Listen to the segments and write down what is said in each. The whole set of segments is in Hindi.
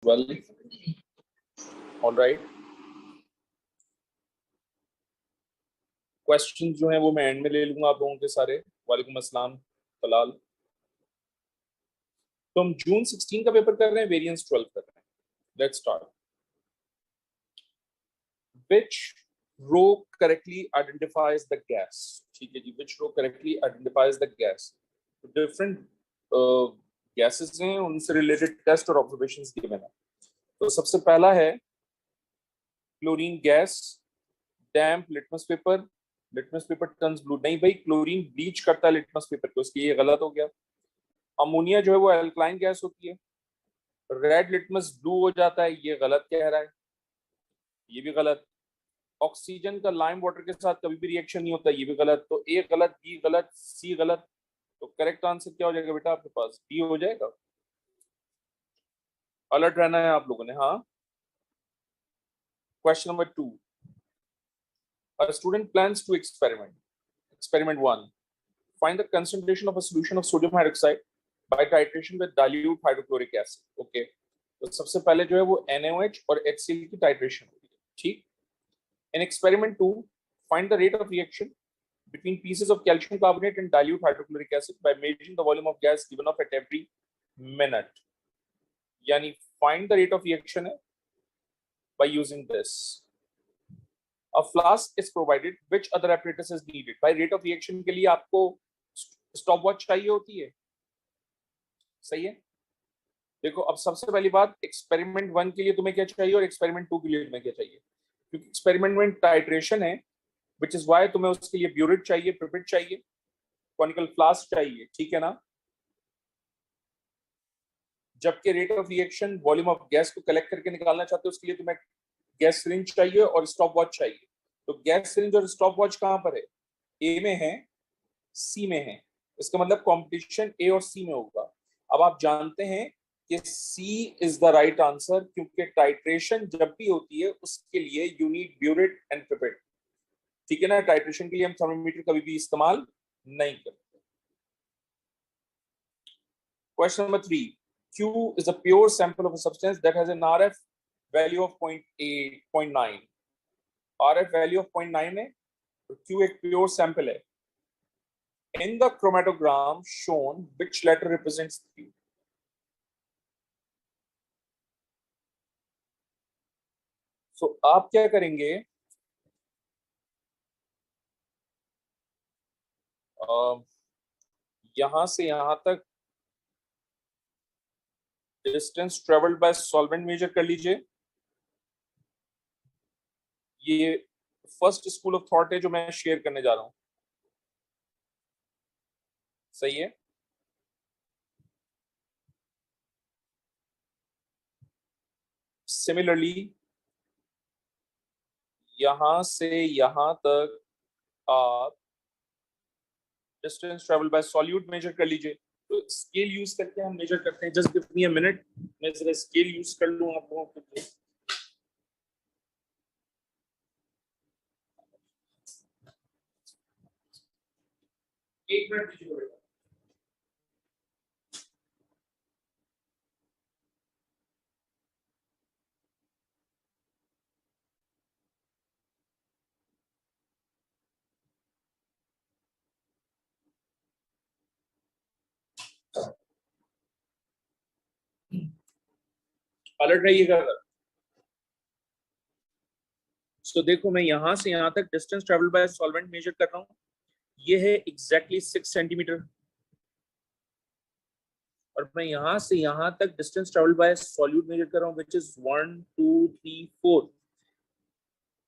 well, all right. क्वेश्चन जो हैं वो मैं एंड में ले लूंगा आप लोगों के सारे। वालेकुम अस्सलाम तलाल। तो हम जून 16 का पेपर कर रहे हैं, वेरिएंस 12 कर रहे हैं। Let's start. Which row correctly identifies the gas? ठीक है जी, which row correctly identifies the gas? Different gases हैं, उनसे रिलेटेड टेस्ट और ऑब्जर्वेशंस गिवन है। तो सबसे पहला है chlorine gas, damp litmus paper, litmus paper turns blue. नहीं भाई, क्लोरीन ब्लीच करता है लिटमस पेपर को, इसलिए ये गलत हो गया। अमोनिया जो है वो एल्कलाइन गैस होती है, रेड लिटमस ब्लू हो जाता है, ये गलत कह रहा है, ये भी गलत। ऑक्सीजन का लाइम वाटर के साथ कभी भी रिएक्शन नहीं होता, ये भी गलत। तो ए गलत, बी गलत, सी गलत। तो करेक्ट आंसर क्या हो जाएगा बेटा आपके पास? डी हो जाएगा। अलर्ट रहना है आप लोगों ने। हाँ, question number 2। A student plans to experiment. Experiment 1. Find the concentration of a solution of sodium hydroxide by titration with dilute hydrochloric acid. Okay. तो सबसे पहले जो है वो NaOH और HCl की टाइट्रेशन होगी, ठीक। In experiment 2, find the rate of reaction between pieces of calcium carbonate and dilute hydrochloric acid by measuring the volume of gas given off at every minute. यानी find the rate of reaction है by using this. A flask is provided. Which other apparatus is needed? भाई रेट ऑफ रिएक्शन के लिए आपको स्टॉप वॉच चाहिए होती है, सही है। देखो अब सबसे पहली बात, एक्सपेरिमेंट 1 के लिए तुम्हें क्या चाहिए और एक्सपेरिमेंट 2 के लिए तुम्हें क्या चाहिए? क्योंकि एक्सपेरिमेंट में टाइट्रेशन है, विच इज वाई तुम्हें उसके लिए ब्यूरेट चाहिए, पिपेट चाहिए, कॉनिकल फ्लास्क चाहिए, ठीक है ना। जबकि rate of reaction volume of gas को कलेक्ट करके निकालना चाहते हो, उसके लिए तुम्हें गैस सिरिंज चाहिए और स्टॉप वॉच चाहिए। तो गैस सिरिंज और स्टॉप वॉच कहां पर है? ए में है, सी में है। इसका मतलब कंपटीशन ए और सी में होगा। अब आप जानते हैं कि सी इज द राइट आंसर, क्योंकि टाइट्रेशन जब भी होती है उसके लिए you need burette and pipette, ठीक है ना। टाइट्रेशन के लिए हम थर्मोमीटर कभी भी इस्तेमाल नहीं करते। Question number 3। Q is a pure sample of a substance that has an RF value of 0.8, 0.9. RF value of 0.9 है, तो Q एक pure sample है। In the chromatogram shown, which letter represents Q? So आप क्या करेंगे? यहां से यहां तक distance travelled by solvent measure कर लीजिए। ये फर्स्ट स्कूल ऑफ थॉट है जो मैं शेयर करने जा रहा हूं, सही है। सिमिलरली यहां से यहां तक आप distance travel by solute measure कर लीजिए। तो स्केल यूज करके हम मेजर करते हैं। Just give me a minute, मैं जरा स्केल यूज कर लूं आप लोगों के लिए। एक मिनट दीजिए बेटा। अलर्ट रहिएगा। तो देखो मैं यहां से यहां तक distance travel by solvent measure कर रहा हूं। ये है एग्जैक्टली 6 सेंटीमीटर। और मैं यहां से यहां तक distance travel by solute measure कर रहा हूं, व्हिच इज 1 2 3 4।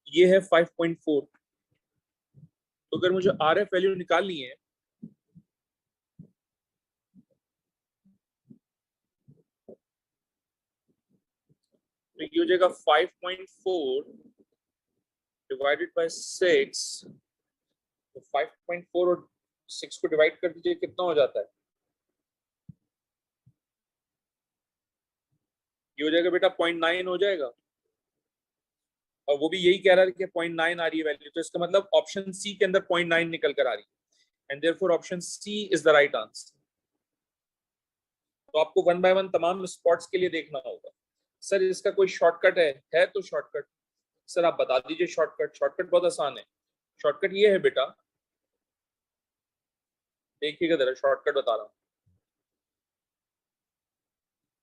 ये है 5.4। तो अगर मुझे आरएफ वैल्यू निकालनी है तो ये हो जाएगा 5.4 डिवाइडेड बाय 6। तो 5.4 और 6 को डिवाइड कर दीजिए, कितना हो जाता है? ये हो जाएगा बेटा 0.9 हो जाएगा। और वो भी यही कह रहा है कि 0.9 आ रही है वैल्यू, तो इसका मतलब ऑप्शन सी के अंदर 0.9 निकल कर आ रही है, and therefore option C is the right answer. तो आपको वन बाय वन तमाम स्पॉट्स के लिए देखना होगा। सर इसका कोई शॉर्टकट है तो शॉर्टकट सर आप बता दीजिए। शॉर्टकट शॉर्टकट बहुत आसान है। शॉर्टकट ये है बेटा, देखिएगा जरा शॉर्टकट बता रहा हूँ।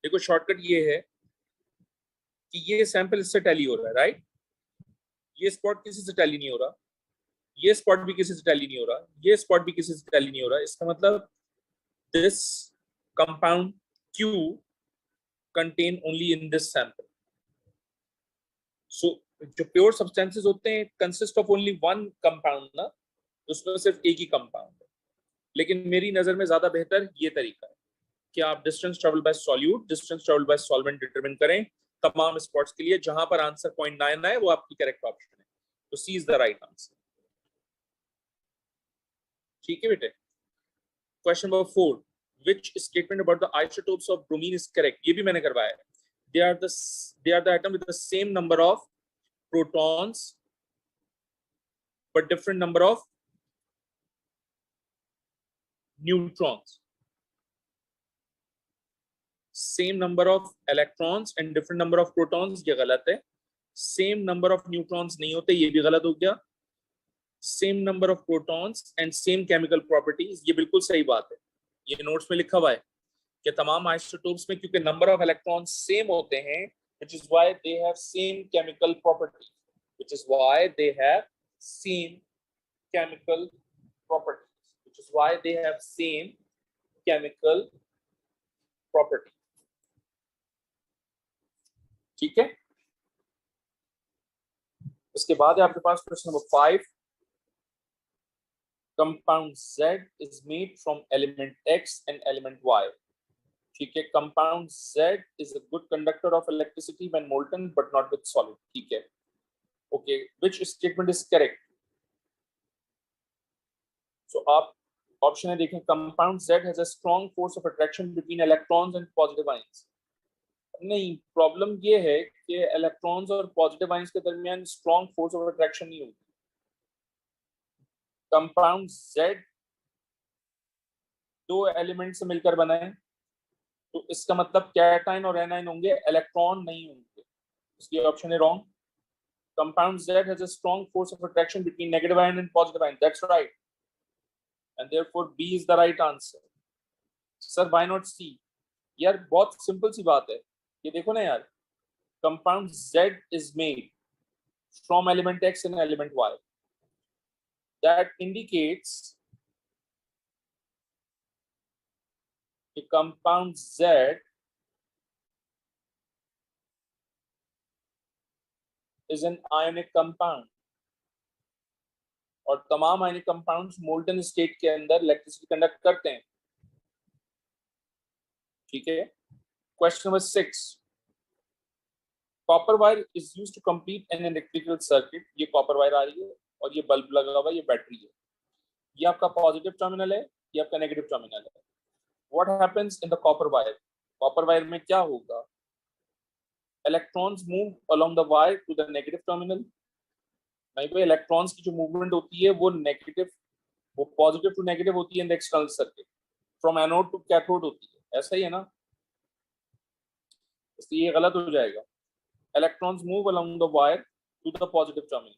देखो शॉर्टकट ये है कि ये सैंपल इससे टैली हो रहा है, राइट। ये स्पॉट किसी से टैली नहीं हो रहा, ये स्पॉट भी किसी से टैली नहीं हो रहा, ये स्पॉट भी किसी से टैली नहीं हो रहा। इसका मतलब this compound Q contain only in this sample. So जो प्योर सब्सटेंसेस होते हैं consist of only one compound ना, उसमें सिर्फ एक ही कंपाउंड है। लेकिन मेरी नजर में ज्यादा बेहतर ये तरीका है कि आप distance travel by solute, distance travel by solvent determine करें तमाम स्पॉट्स के लिए। जहां पर आंसर 0.9 आए वो आपकी करेक्ट ऑप्शन है। तो सी इज द राइट आंसर। ठीक है बेटे। Question number 4, which statement about the isotopes of bromine is correct? ये भी मैंने करवाया है। they are the atom with the same number of protons but different number of neutrons, same number of electrons and different number of protons, ये गलत है। same number of neutrons नहीं होते, ये भी गलत हो गया। same number of protons and same chemical properties, ये बिल्कुल सही बात है। ये नोट्स में लिखा हुआ है कि तमाम आइसोटोप्स में क्योंकि नंबर ऑफ इलेक्ट्रॉन सेम होते हैं, which is why they have same chemical properties, which is why they have same chemical properties, which is why they have same chemical property। ठीक है। इसके बाद है आपके पास question number 5, compound Z is made from element X and element Y। ठीक है। compound Z is a good conductor of electricity when molten but not with solid। ठीक है। okay, which statement is correct? so आप ऑप्शन है देखें, compound Z has a strong force of attraction between electrons and positive ions। नहीं, प्रॉब्लम ये है कि इलेक्ट्रॉन्स और पॉजिटिव आयंस के दरमियान स्ट्रॉन्ग फोर्स ऑफ अट्रैक्शन नहीं होती। कंपाउंड Z दो एलिमेंट से मिलकर बना है, तो इसका मतलब कैटाइन और एनाइन होंगे, इलेक्ट्रॉन नहीं होंगे। इसलिए ऑप्शन है wrong. Compound Z has a strong force of attraction between negative ion and positive ion। That's right, and therefore B is the right answer। Sir why not C? यार बहुत सिंपल सी बात है, ये देखो ना यार, compound Z is made from element X and element Y। That indicates the compound Z is an ionic compound, और तमाम आयनिक कंपाउंड्स मोल्टन स्टेट के अंदर इलेक्ट्रिसिटी कंडक्ट करते हैं। ठीक है। Question number 6, copper wire is used to complete an electrical circuit. ये कॉपर वायर आ रही है और ये बल्ब लगा हुआ है, ये बैटरी है। ये आपका पॉजिटिव टर्मिनल है, ये आपका नेगेटिव टर्मिनल है। What happens in the copper wire? Copper wire में क्या होगा? Electrons move along the wire to the negative terminal. नहीं भाई, इलेक्ट्रॉन्स की जो मूवमेंट होती है वो नेगेटिव, वो पॉजिटिव टू नेगेटिव होती है in the external circuit, from anode to cathode होती है। ऐसा ही है ना, इसलिए ये गलत हो जाएगा। Electrons move along the wire to the positive terminal,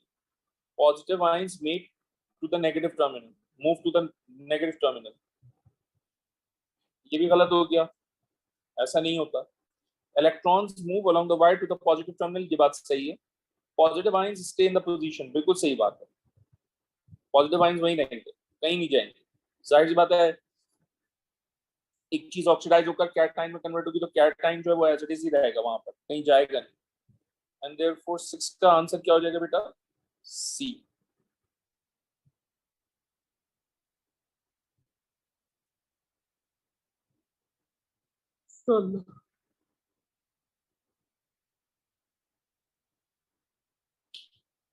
positive ions make to the negative terminal, move to the negative terminal. ये भी गलत हो गया, ऐसा नहीं होता। Electrons move along the wire to the positive terminal, ये बात सही है। Positive ions stay in the position, बिल्कुल सही बात है। पॉजिटिव आयंस वहीं रहेंगे, कहीं नहीं जाएंगे। जाहिर सी बात है, एक चीज ऑक्सीडाइज होकर कैटाइन में कन्वर्ट होगी तो कैटाइन जो है वो एज इट इज ही रहेगा वहां पर, कहीं जाएगा नहीं। एंड देयरफॉर 6 का आंसर क्या हो जाएगा बेटा? सी।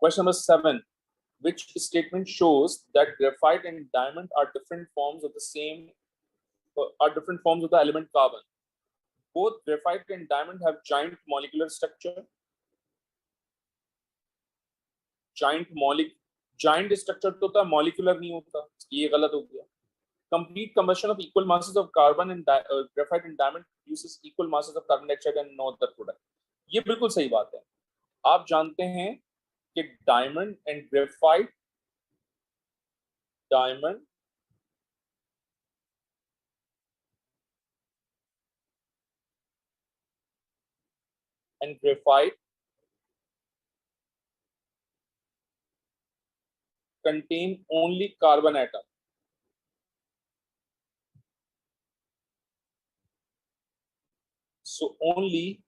Question number 7. Which statement shows that graphite and diamond are different forms of the same, are different forms of the element carbon? Both graphite and diamond have giant molecular structure. Giant structure तो होता है, molecular नहीं होता, ये गलत हो गया। Complete combustion of equal masses of carbon and graphite and diamond produces equal masses of carbon dioxide and no other product। ये बिल्कुल सही बात है। आप जानते हैं कि diamond and graphite, diamond and graphite contain only carbon atom. So only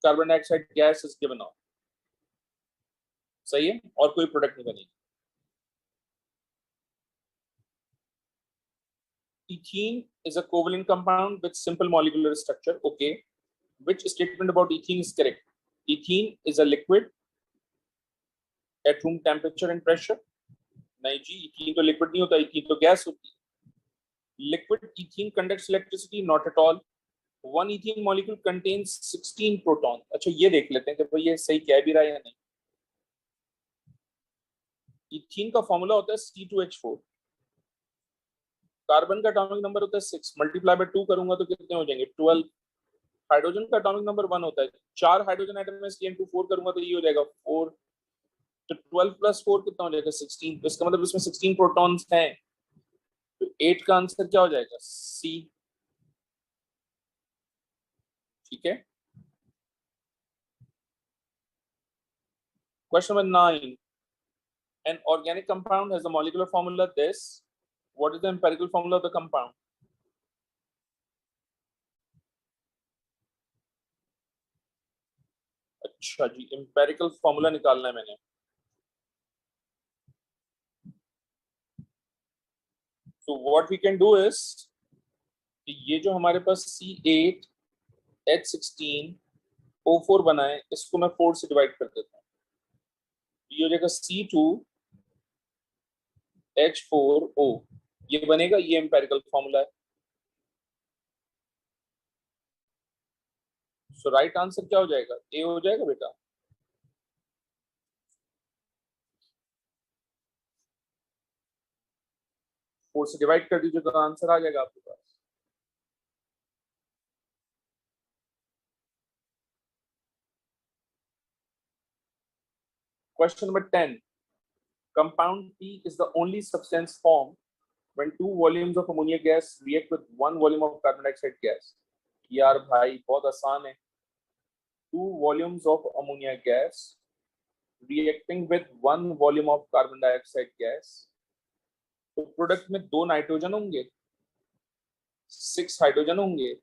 carbon dioxide gas is given off. सही है, और कोई प्रोडक्ट नहीं बनेगी। Ethene is a covalent compound with simple molecular structure. Okay, which statement about ethene is correct? Ethene is a liquid at room temperature and pressure. नहीं जी, ethene तो liquid नहीं होता, ethene तो gas होती है। Liquid ethene conducts electricity? Not at all. One ethene molecule contains 16 protons. अच्छा ये देख लेते हैं कि भाई ये सही कह भी रहा है या नहीं। ethene का फॉर्मूला होता है C2H4, कार्बन का एटॉमिक नंबर होता है 6, मल्टीप्लाई बाय 2 करूंगा तो कितने हो जाएंगे 12। हाइड्रोजन का एटॉमिक नंबर 1 होता है, 4 हाइड्रोजन एटम में से इनटू 4 करूंगा तो ये हो जाएगा 4, तो 12 प्लस 4 कितना हो जाएगा 16। तो इसका मतलब इसमें 16 प्रोटॉन्स हैं, तो 8 का आंसर क्या हो जाएगा सी। ठीक है, question number 9, an organic compound has a molecular formula this, what is the empirical formula of the compound? अच्छा जी, empirical formula निकालना है मैंने। So what we can do is कि ये जो हमारे पास C8H16O4 बना है, इसको मैं 4 से डिवाइड कर देता हूँ, ये हो जाएगा C2H4O, ये बनेगा, ये एम्पेरिकल फॉर्मूला है। सो राइट आंसर क्या हो जाएगा, ए हो जाएगा बेटा। फोर से डिवाइड कर दीजिए तो आंसर आ जाएगा आपके पास। Question number 10, compound P is the only substance formed when 2 volumes of ammonia gas react with 1 volume of carbon dioxide gas। यार भाई बहुत आसान है, 2 volumes of ammonia gas reacting with 1 volume of carbon dioxide gas, तो प्रोडक्ट में 2 नाइट्रोजन होंगे, 6 हाइड्रोजन होंगे,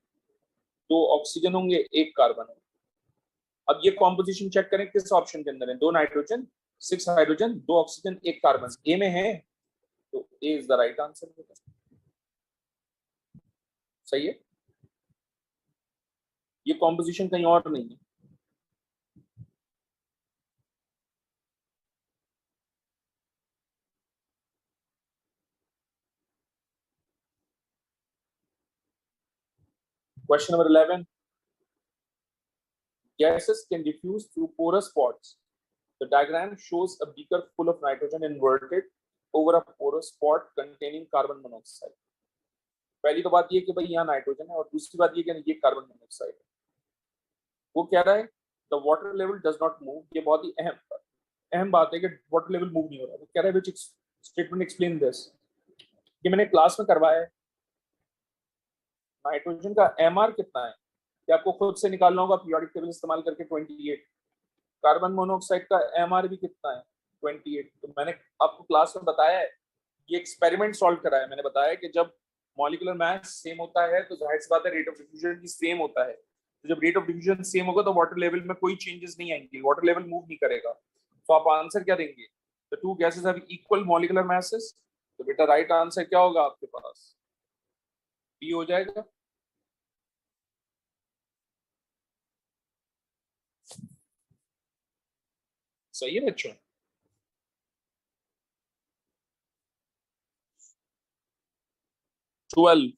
2 ऑक्सीजन होंगे, 1 कार्बन। अब ये कॉम्पोजिशन चेक करें किस ऑप्शन के अंदर है, 2 नाइट्रोजन, 6 हाइड्रोजन, 2 ऑक्सीजन, 1 कार्बन, ए में है, तो A is the right answer. सही है, ये कॉम्पोजिशन कहीं और नहीं है। Question number 11, gases can diffuse through porous spots. The diagram shows a beaker full of nitrogen inverted over a porous spot containing carbon monoxide. पहली तो बात ये कि भाई यहाँ नाइट्रोजन है, और दूसरी बात ये कि ये कार्बन मोनोऑक्साइड है। वो कह रहा है the water level does not move, ये बहुत ही अहम बात है कि वाटर लेवल मूव नहीं हो रहा। वो कह रहा है व्हिच स्टेटमेंट एक्सप्लेन दिस, ये मैंने क्लास में करवाया है। नाइट्रोजन का एमआर कितना है, ये आपको खुद से निकालना होगा पीरियोडिक टेबल इस्तेमाल करके, 28। कार्बन मोनोऑक्साइड का एमआर भी कितना है, 28। तो मैंने आपको क्लास में बताया है, ये एक्सपेरिमेंट सॉल्व करा है, मैंने बताया कि जब मॉलिक्यूलर मास सेम होता है तो जाहिर सी बात है रेट ऑफ डिफ्यूजन भी सेम होता है। तो जब रेट ऑफ डिफ्यूजन सेम होगा तो वाटर लेवल में कोई चेंजेस नहीं आएंगे, वाटर लेवल मूव नहीं करेगा। तो आप आंसर क्या देंगे, the two gases have equal molecular masses, तो बेटा राइट आंसर क्या होगा आपके पास, बी हो जाएगा। सही है बच्चों। Twelve,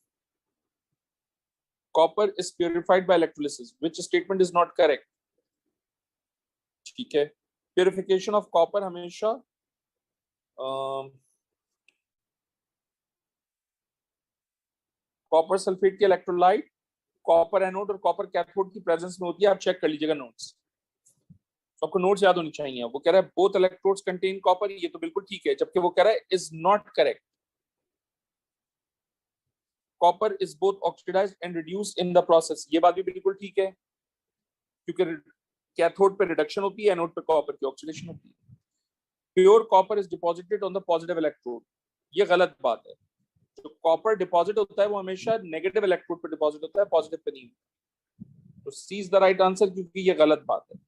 copper is purified by electrolysis, which statement is not correct? ठीक है, प्यूरिफिकेशन ऑफ कॉपर हमेशा कॉपर सल्फेट के इलेक्ट्रोलाइट कॉपर एनोड और कॉपर कैथोड की प्रेजेंस में होती है। आप चेक कर लीजिएगा नोट्स, तो आपको नोट्स याद होनी चाहिए। वो कह रहा है बोथ इलेक्ट्रोड्स कंटेन कॉपर, ये तो बिल्कुल ठीक है, जबकि वो कह रहा है is not correct. Copper is both oxidised and reduced in the process, ये बात भी बिल्कुल ठीक है, क्योंकि कैथोड पे रिडक्शन होती है, एनोड पे कॉपर की ऑक्सीडेशन होती है। Pure copper is deposited on the positive electrode, ये गलत बात है। जो कॉपर डिपॉजिट होता है वो हमेशा नेगेटिव इलेक्ट्रोड पे डिपॉजिट होता है, पॉजिटिव पे नहीं। तो सी इज द राइट आंसर, क्योंकि ये गलत बात है।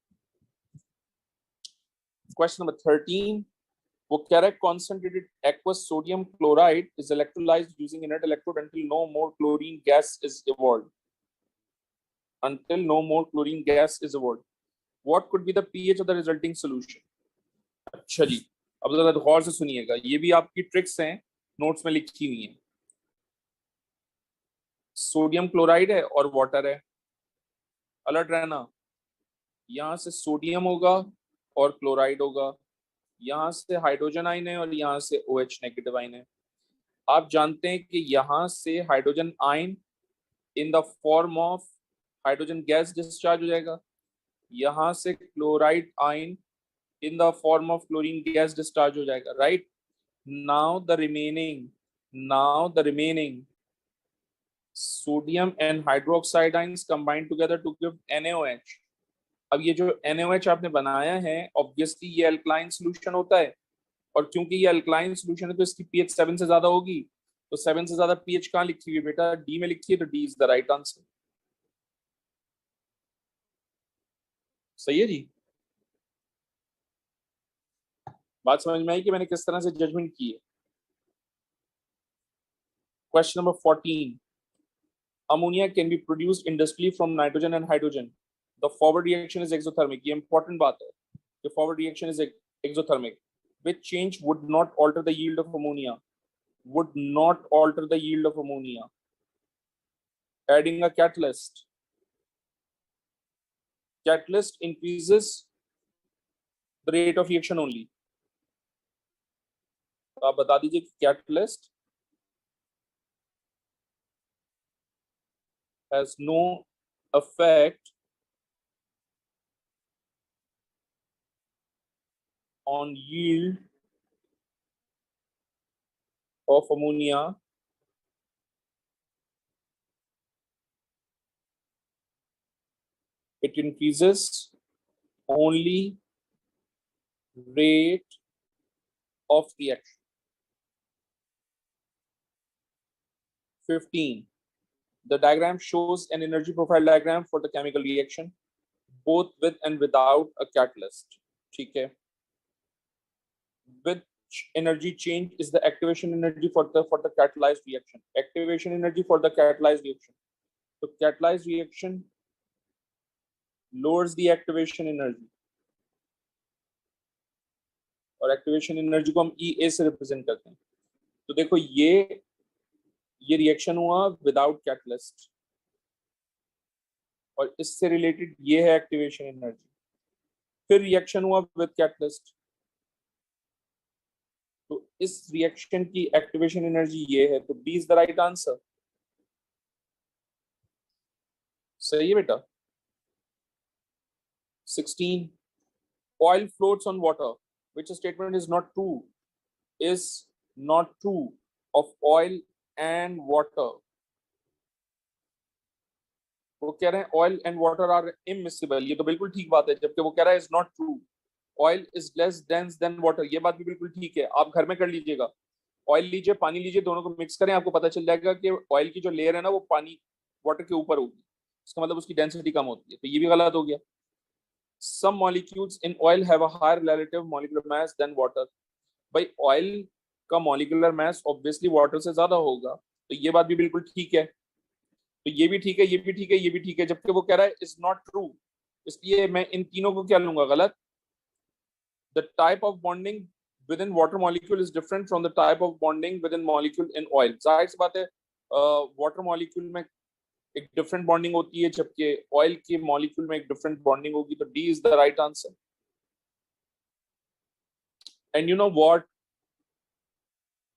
क्वेश्चन नंबर 13, वो कह रहा है concentrated aqueous sodium chloride is electrolyzed using inert electrode until no more chlorine gas is evolved. Until no more chlorine gas is evolved. What could be the pH of the resulting solution? अच्छा जी, अब जरा गौर से सुनिएगा, ये भी आपकी ट्रिक्स हैं, नोट्स में लिखी हुई हैं। सोडियम क्लोराइड है और वाटर है, अलर्ट रहना। यहाँ से सोडियम होगा और क्लोराइड होगा, यहाँ से हाइड्रोजन आयन है और यहाँ से OH नेगेटिव आयन है। आप जानते हैं कि यहाँ से hydrogen ion in the form of hydrogen gas discharge हो जाएगा, यहाँ से chloride ion in the form of chlorine gas discharge हो जाएगा, right. Now the remaining sodium and hydroxide ions combine together to give NaOH। अब ये जो NaOH आपने बनाया है, ऑब्वियसली ये अल्कलाइन सॉल्यूशन होता है, और क्योंकि ये अल्कलाइन सॉल्यूशन है तो इसकी pH 7 से ज्यादा होगी। तो 7 से ज्यादा pH कहाँ लिखी हुई है बेटा? D में लिखी है, तो D is the right answer. सही है जी, बात समझ में आई कि मैंने किस तरह से जजमेंट की है। Question number 14, ammonia can be produced industrially from nitrogen and hydrogen, the forward reaction is exothermic. ये इंपॉर्टेंट बात है, the forward reaction is exothermic, which change would not alter the yield of ammonia, would not alter the yield of ammonia. Adding a catalyst increases the rate of reaction only. तो आप बता दीजिए कि catalyst has no effect on yield of ammonia it increases only rate of reaction. 15, the diagram shows an energy profile diagram for the chemical reaction both with and without a catalyst. ठीक है, which energy change is the activation energy for the catalyzed reaction? Activation energy for the catalyzed reaction, so catalyzed reaction lowers the activation energy, और एक्टिवेशन एनर्जी को हम EA से रिप्रेजेंट करते हैं। तो देखो ये रिएक्शन हुआ विदाउट कैटलिस्ट, और इससे रिलेटेड ये है एक्टिवेशन एनर्जी। फिर रिएक्शन हुआ विद कैटलिस्ट, तो इस रिएक्शन की एक्टिवेशन एनर्जी ये है, तो B is the right answer. सही है बेटा। 16, oil floats on water, which statement is not true? Is not true of oil and water. वो कह रहे हैं oil and water are immiscible, ये तो बिल्कुल ठीक बात है, जबकि वो कह रहा है is not true, oil is less dense then water, ये बात भी बिल्कुल ठीक है। आप घर में कर लीजिएगा, ऑयल लीजिए, पानी लीजिए, दोनों को मिक्स करें, आपको पता चल जाएगा कि ऑयल की जो लेयर है ना वो पानी वाटर के ऊपर होगी, इसका मतलब उसकी डेंसिटी कम होती है, तो ये भी गलत हो गया। Some molecules in oil have a higher relative molecular mass than water. भाई ऑयल का मॉलिक्यूलर मास ऑब्वियसली वाटर से ज्यादा होगा, तो ये बात भी बिल्कुल ठीक है। तो ये भी ठीक है, ये भी ठीक है, ये भी ठीक है, जबकि वो कह रहा है इज नॉट ट्रू, इसलिए मैं इन तीनों को क्या लूंगा? गलत। The type of bonding with in water molecule is different from the type of bonding with in molecule in oil. जाहिर सी बात है, वाटर मॉलिक्यूल में एक डिफरेंट बॉन्डिंग होती है, जबकि ऑयल के मॉलिक्यूल में एक डिफरेंट बॉन्डिंग होगी, तो D is the right answer. And you know what,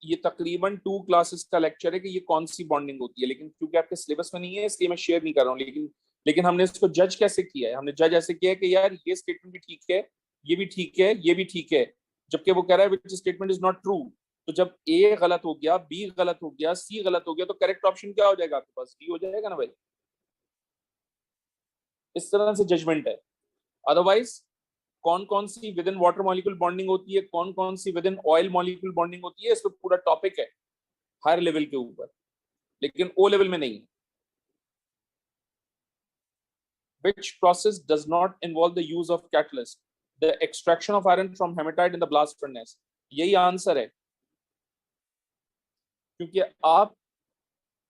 ये तकरीबन 2 क्लासेस का लेक्चर है कि ये कौन सी बॉन्डिंग होती है, लेकिन क्योंकि आपके सिलेबस में नहीं है इसलिए मैं शेयर नहीं कर रहा हूँ। लेकिन हमने इसको जज कैसे किया है? हमने जज ऐसे किया है कि यार ये स्टेटमेंट भी ठीक है, ये भी ठीक है, ये भी ठीक है, जबकि वो कह रहा है which statement is not true. तो जब ए गलत हो गया, बी गलत हो गया, सी गलत हो गया, तो करेक्ट ऑप्शन क्या हो जाएगा आपके पास? डी हो जाएगा ना भाई। इस तरह से जजमेंट है। अदरवाइज कौन कौन सी within water molecule bonding होती है, कौन कौन सी within oil molecule bonding होती है, इस पर पूरा टॉपिक है हायर लेवल के ऊपर, लेकिन ओ लेवल में नहीं है। Which process does not involve the use of catalyst? The extraction of iron from hematite in the blast furnace. यही आंसर है, क्योंकि आप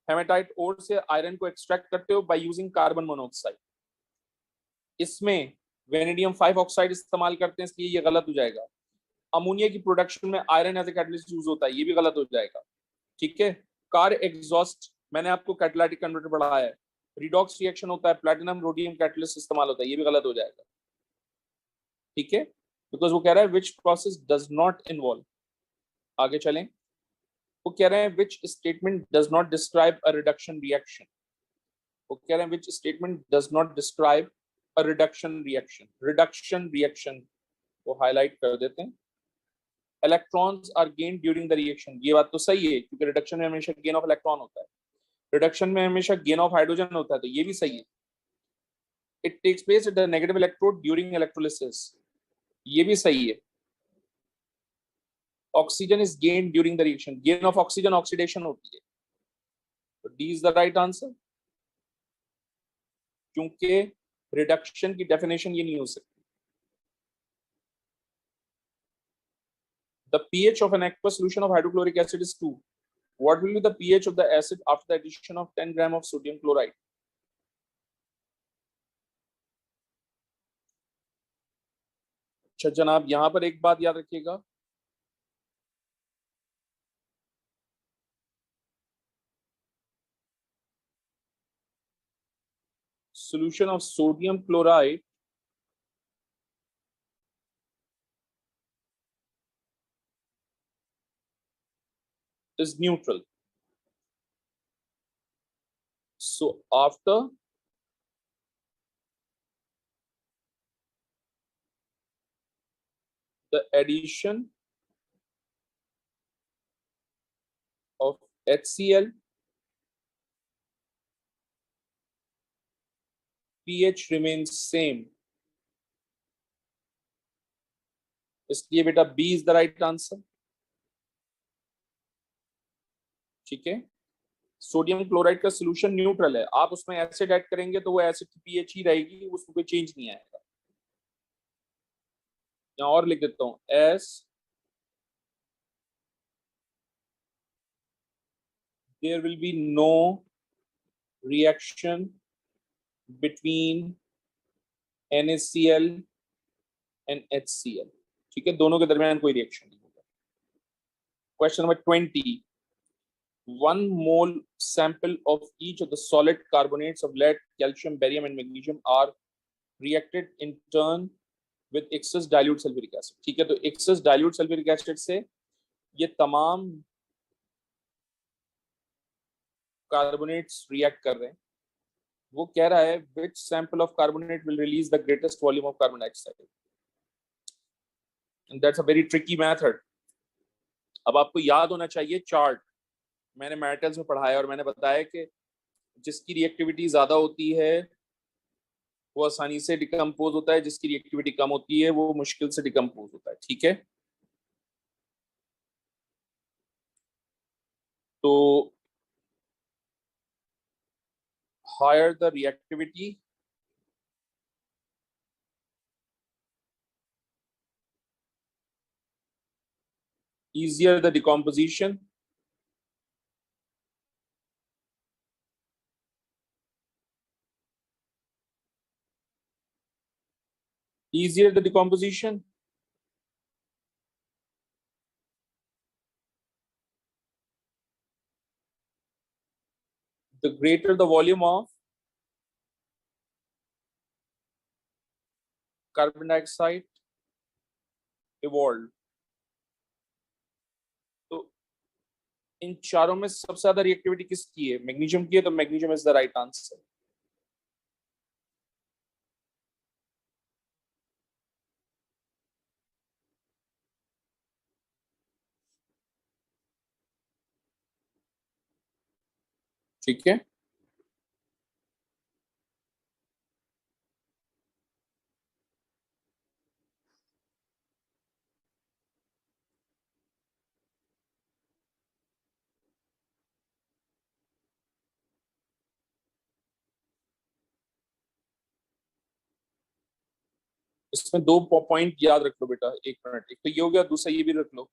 हेमेटाइट ओर से आयरन को एक्सट्रैक्ट करते हो बाय यूजिंग कार्बन मोनोऑक्साइड। इसमें वेनेडियम 5 ऑक्साइड इस्तेमाल करते हैं, इसलिए ये गलत हो जाएगा। अमोनिया की प्रोडक्शन में iron as a catalyst use होता है, ये भी गलत हो जाएगा। ठीक है। कार एग्जॉस्ट, मैंने आपको कैटालिटिक कन्वर्टर पढ़ाया है। रिडॉक्स रिएक्शन होता है, प्लैटिनम रोडियम कैटलिस्ट इस्तेमाल होता है, ये भी गलत हो जाएगा। ठीक है, बिकॉज वो कह रहा है which process does not involve. आगे चलें, वो कह रहे हैं which statement does not describe a reduction reaction. वो कह रहे हैं which statement does not describe a reduction reaction. Reduction reaction को हाईलाइट कर देते हैं। Electrons are gain during the reaction, ये बात तो सही है, क्योंकि रिडक्शन में हमेशा गेन ऑफ इलेक्ट्रॉन होता है, रिडक्शन में हमेशा गेन ऑफ हाइड्रोजन होता है, तो ये भी सही है। It takes place at the negative electrode during electrolysis, ये भी सही है। Oxygen is gain during the reaction, gain of oxygen oxidation होती है, तो D is the right answer, क्योंकि रिडक्शन की डेफिनेशन ये नहीं हो सकती। The pH of an aqueous solution of hydrochloric acid is 2. What will be the pH of the acid after the addition of 10 gram of sodium chloride? अच्छा जनाब, यहां पर एक बात याद रखिएगा, solution of sodium chloride is neutral. So after the addition of HCl, pH remains same. इसलिए बेटा B is the right answer. ठीक है, सोडियम क्लोराइड का सोल्यूशन न्यूट्रल है, आप उसमें एसिड ऐड करेंगे तो वो एसिड की पीएच ही रहेगी, उसमें कोई चेंज नहीं आएगा। यहाँ और लिख देता हूं, S there will be no reaction between NaCl and HCl। ठीक है, दोनों के दरमियान कोई रिएक्शन नहीं होगा। Question number 20, 1 mole sample of each of the solid carbonates of lead, calcium, barium and magnesium are reacted in turn with excess dilute sulfuric acid। ठीक है, तो excess dilute sulfuric acid से ये तमाम कार्बोनेट्स रिएक्ट कर रहे हैं। वो कह रहा है which sample of carbonate will release the greatest volume of carbon dioxide, and that's a very tricky method। अब आपको याद होना चाहिए चार्ट, मैंने मेटल्स में पढ़ाया और मैंने बताया कि जिसकी रिएक्टिविटी ज्यादा होती है वो आसानी से डिकम्पोज होता है, जिसकी रिएक्टिविटी कम होती है वो मुश्किल से डिकम्पोज होता है। ठीक है, तो higher the reactivity easier the decomposition, easier the decomposition, the greater the volume of carbon dioxide evolved। तो इन चारों में सबसे ज्यादा रिएक्टिविटी किसकी है? मैग्नीशियम की है, तो magnesium is the right answer. ठीक है, इसमें दो पॉइंट याद रख लो बेटा, एक मिनट। एक तो ये हो गया, दूसरा ये भी रख लो।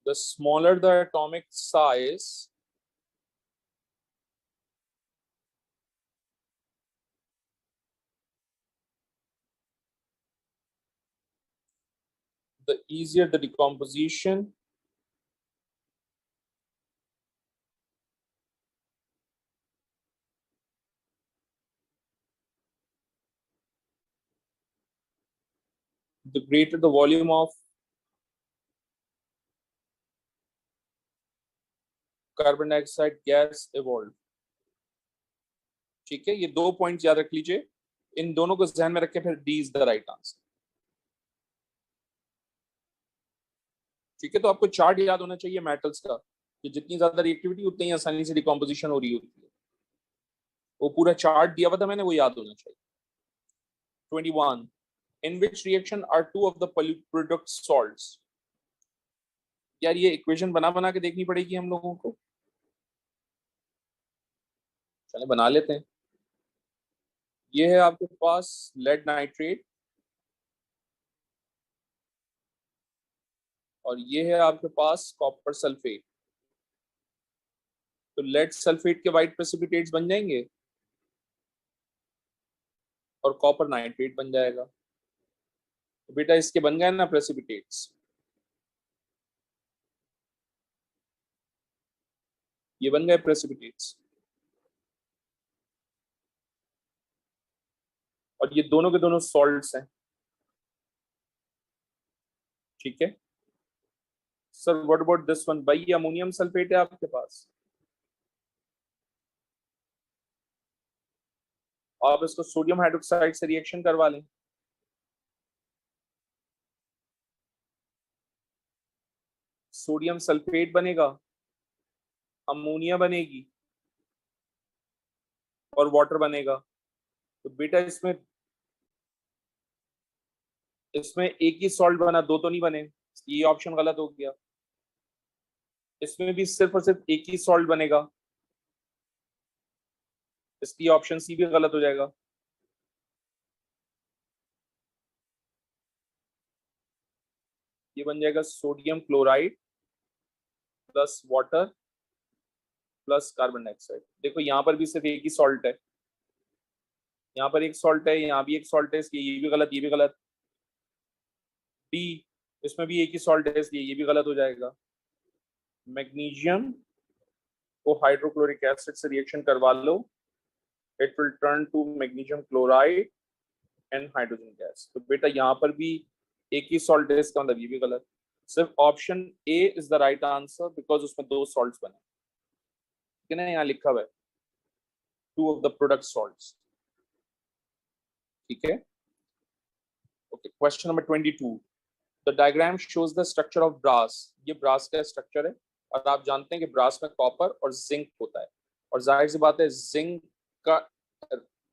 The smaller the atomic size, the easier the decomposition. The greater the volume of carbon dioxide gas evolved. ठीक है, ये दो पॉइंट याद रख लीजिए, इन दोनों को ध्यान में रखें, फिर D is the right answer. ठीक है, तो आपको चार्ट याद होना चाहिए मेटल्स का, कि जितनी ज्यादा रिएक्टिविटी उतनी ही आसानी से डिकम्पोजिशन हो रही होती है। वो पूरा चार्ट दिया हुआ था मैंने, वो याद होना चाहिए। 21. In which reaction are two of the product salts? यार ये इक्वेशन बना बना के देखनी पड़ेगी हम लोगों को, चले बना लेते हैं। ये है आपके पास लेड नाइट्रेट, और ये है आपके पास कॉपर सल्फेट। तो लेड सल्फेट के वाइट प्रेसिपिटेट्स बन जाएंगे और कॉपर नाइट्रेट बन जाएगा। तो बेटा इसके बन गए ना प्रेसिपिटेट्स, ये बन गए प्रेसिपिटेट्स, और ये दोनों के दोनों सॉल्ट्स हैं। ठीक है sir, what about this one? भाई ये अमोनियम सल्फेट है आपके पास, आप इसको सोडियम हाइड्रोक्साइड से रिएक्शन करवा लें। सोडियम सल्फेट बनेगा, अमोनिया बनेगी, और वाटर बनेगा। तो बेटा इसमें इसमें एक ही सॉल्ट बना, दो तो नहीं बने, ये ऑप्शन गलत हो गया। इसमें भी सिर्फ और सिर्फ एक ही सॉल्ट बनेगा, इसकी ऑप्शन सी भी गलत हो जाएगा। ये बन जाएगा sodium chloride plus water plus carbon dioxide. देखो यहाँ पर भी सिर्फ एक ही सॉल्ट है, यहाँ पर एक सॉल्ट है, यहाँ भी एक सॉल्ट है, इसलिए ये भी गलत, ये भी गलत। डी, इसमें भी एक ही सॉल्ट है, इसलिए ये भी गलत हो जाएगा। मैग्नीशियम को हाइड्रोक्लोरिक एसिड से रिएक्शन करवा लो, it will turn to magnesium chloride and hydrogen gas. तो बेटा यहाँ पर भी एक ही सॉल्ट है, इसका मतलब ये भी गलत। सिर्फ option A is the right answer, because उसमें दो सॉल्ट्स बने। ठीक है ना, यहाँ लिखा हुआ है two of the product salts. ठीक है, okay. Question number 22, the diagram shows the structure of brass. ये ब्रास का स्ट्रक्चर है, और आप जानते हैं कि ब्रास में कॉपर और जिंक होता है, और जाहिर सी बात है जिंक का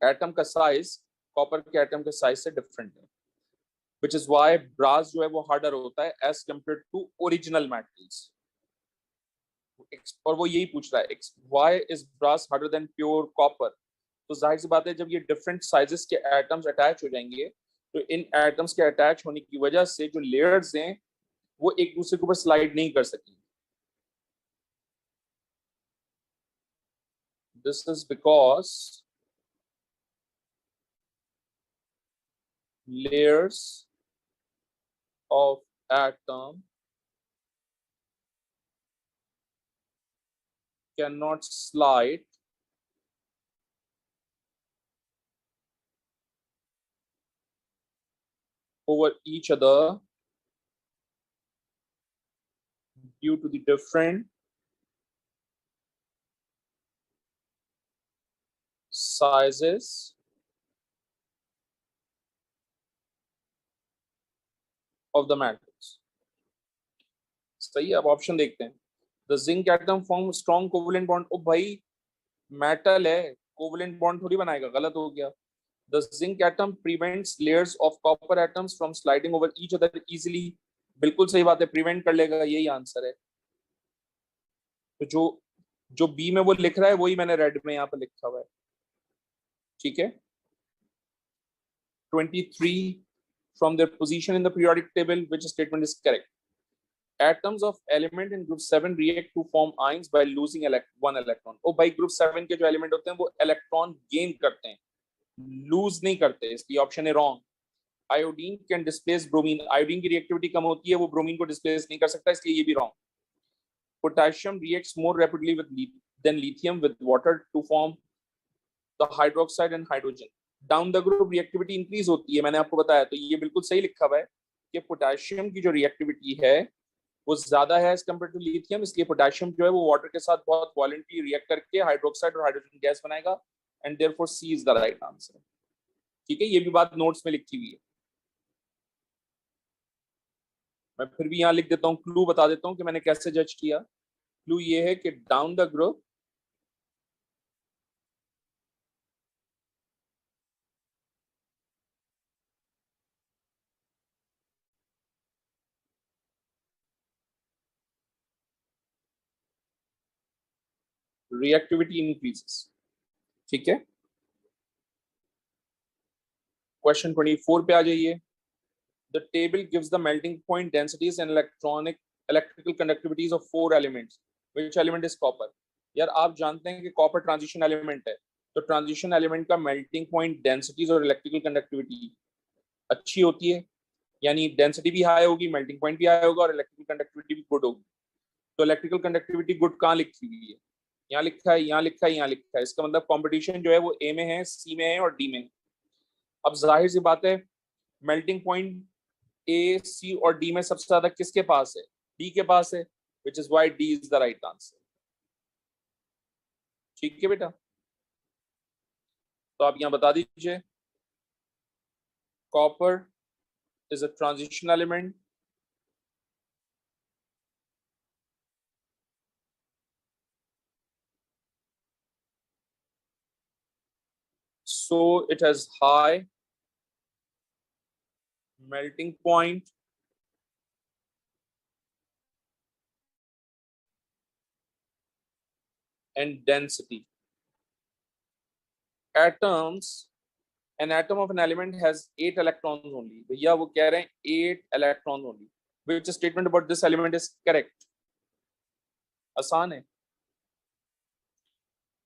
एटम का साइज कॉपर के एटम के साइज से डिफरेंट है, which is why ब्रास जो है वो हार्डर होता है as compared to original metals. और वो यही पूछ रहा है, why is brass harder than pure copper? तो जाहिर सी बात है, जब ये डिफरेंट साइजेस के एटम्स अटैच हो जाएंगे, तो इन एटम्स के अटैच होने की वजह से जो लेयर्स हैं वो एक दूसरे के ऊपर स्लाइड नहीं कर सकेंगे। This is because layers of atom cannot slide over each other due to the different sizes of the matrix. सही है, अब ऑप्शन देखते हैं. The zinc atom form strong covalent bond. ओ भाई मेटल है, कोवलेंट बॉन्ड थोड़ी बनाएगा, गलत हो गया. The zinc atom prevents layers of copper atoms from sliding over each other easily. बिल्कुल सही बात है, प्रिवेंट कर लेगा, यही आंसर है. तो जो जो बी में वो लिख रहा है वही मैंने रेड में यहाँ पर लिखा हुआ है. ठीक है. 23 from their position in the periodic table, which statement is correct? Atoms of element in group 7 react to form ions by losing one electron. ओ भाई ग्रुप 7 के जो एलिमेंट होते हैं वो इलेक्ट्रॉन गेन करते हैं, लूज नहीं करते, इसलिए ऑप्शन है wrong. Iodine can displace bromine. Iodine की रिएक्टिविटी कम होती है, वो ब्रोमीन को डिस्प्लेस नहीं कर सकता, इसलिए ये भी wrong. Potassium reacts more rapidly with than lithium with water to form the hydroxide and hydrogen. Down the group reactivity increase होती है, मैंने आपको बताया. तो ये बिल्कुल सही लिखा हुआ है कि पोटेशियम की जो रिएक्टिविटी है वो ज्यादा है एज कम्पेयर टू लिथियम, इसलिए पोटेशियम जो है वो वाटर के साथ बहुत वॉलेंटली रिएक्ट करके हाइड्रोक्साइड और हाइड्रोजन गैस बनाएगा, and therefore C is the right answer. ठीक है, ये भी बात नोट्स में लिखी हुई है. मैं फिर भी यहाँ लिख देता हूँ, क्लू बता देता हूँ कि मैंने कैसे जज किया. क्लू ये है कि down the group reactivity increases. ठीक है. क्वेश्चन 24 पे आ जाइए. The table gives the melting point densities and electrical conductivities of 4 elements. Which element is copper? यार आप जानते हैं कि कॉपर ट्रांजिशन एलिमेंट है, तो ट्रांजिशन एलिमेंट का मेल्टिंग पॉइंट डेंसिटीज और इलेक्ट्रिकल कंडक्टिविटी अच्छी होती है, यानी डेंसिटी भी हाई होगी, मेल्टिंग पॉइंट भी हाई होगा और इलेक्ट्रिकल कंडक्टिविटी भी गुड होगी. तो इलेक्ट्रिकल कंडक्टिविटी गुड कहाँ लिखी हुई है? यहाँ लिखा है, यहाँ लिखा है, यहाँ लिखा है. इसका मतलब कॉम्पिटिशन जो है वो ए में है, सी में है और डी में है. अब जाहिर सी बात है मेल्टिंग पॉइंट ए, सी और डी में सबसे ज्यादा किसके पास है? डी के पास है, which is why D is the right answer. ठीक है बेटा, तो आप यहां बता दीजिए. Copper is a transition element so it has high melting point and density. Atoms, an atom of an element has 8 electrons only. भैया वो कह रहे हैं 8 electrons only. Which statement about this element is correct? आसान है.